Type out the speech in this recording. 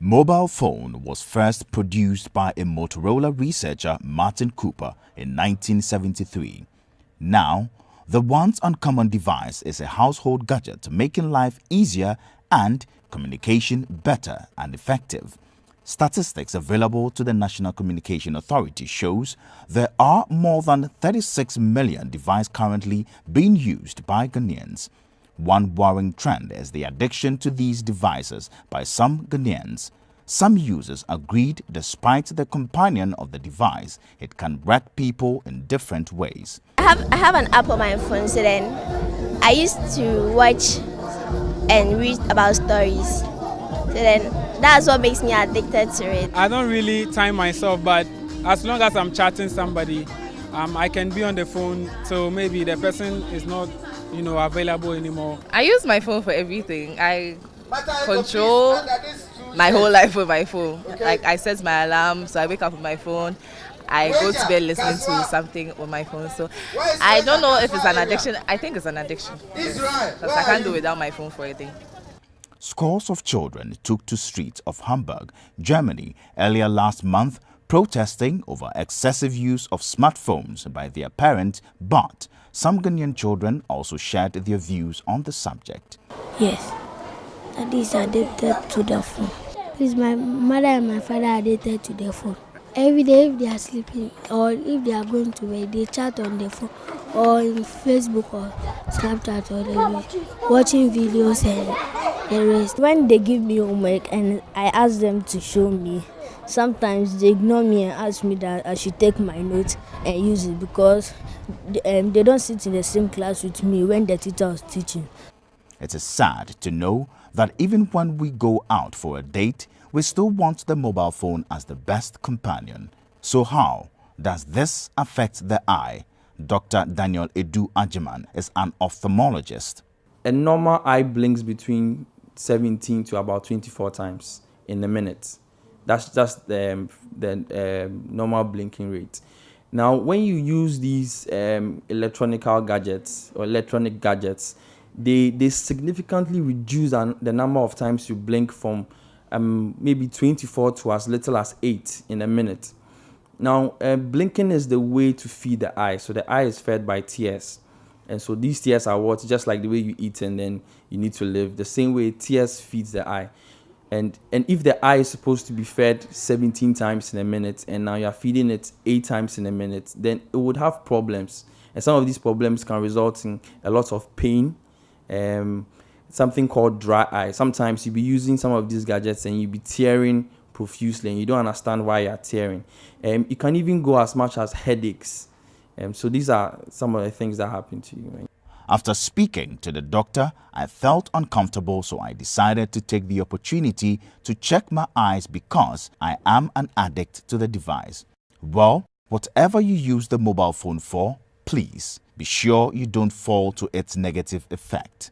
Mobile phone was first produced by a Motorola researcher, Martin Cooper, in 1973. Now, the once uncommon device is a household gadget making life easier and communication better and effective. Statistics available to the National Communication Authority shows there are more than 36 million devices currently being used by Ghanaians. One worrying trend is the addiction to these devices by some Ghanaians. Some users agreed despite the companion of the device, it can wreck people in different ways. I have an app on my phone, so then I used to watch and read about stories. So then that's what makes me addicted to it. I don't really time myself, but as long as I'm chatting somebody, I can be on the phone, so maybe the person is not available anymore. I use my phone for everything. I control my whole life with my phone. Like I set my alarm, so I wake up with my phone. I go to bed listening to something on my phone. So I don't know if it's an addiction. I think it's an addiction. Because I can't do without my phone for a day. Scores of children took to streets of Hamburg, Germany, earlier last month, protesting over excessive use of smartphones by their parents, but some Ghanaian children also shared their views on the subject. Yes, that is addicted to the phone. Please, my mother and my father are addicted to the phone. Every day if they are sleeping or if they are going to bed, they chat on the phone or in Facebook or Snapchat or they watching videos and the rest. When they give me homework and I ask them to show me, sometimes they ignore me and ask me that I should take my notes and use it because they don't sit in the same class with me when the teacher was teaching. It is sad to know that even when we go out for a date, we still want the mobile phone as the best companion. So how does this affect the eye? Dr. Daniel Edu Ajiman is an ophthalmologist. A normal eye blinks between 17 to about 24 times in a minute. That's just the normal blinking rate. Now, when you use these electronic gadgets, they significantly reduce the number of times you blink from maybe 24 to as little as 8 in a minute. Now, blinking is the way to feed the eye. So the eye is fed by tears. And so these tears are what, just like the way you eat and then you need to live, the same way tears feeds the eye. And if the eye is supposed to be fed 17 times in a minute and now you're feeding it 8 times in a minute, then it would have problems. And some of these problems can result in a lot of pain, something called dry eye. Sometimes you'll be using some of these gadgets and you'll be tearing profusely and you don't understand why you're tearing. It can even go as much as headaches. So these are some of the things that happen to you. After speaking to the doctor, I felt uncomfortable, so I decided to take the opportunity to check my eyes because I am an addict to the device. Well, whatever you use the mobile phone for, please be sure you don't fall to its negative effect.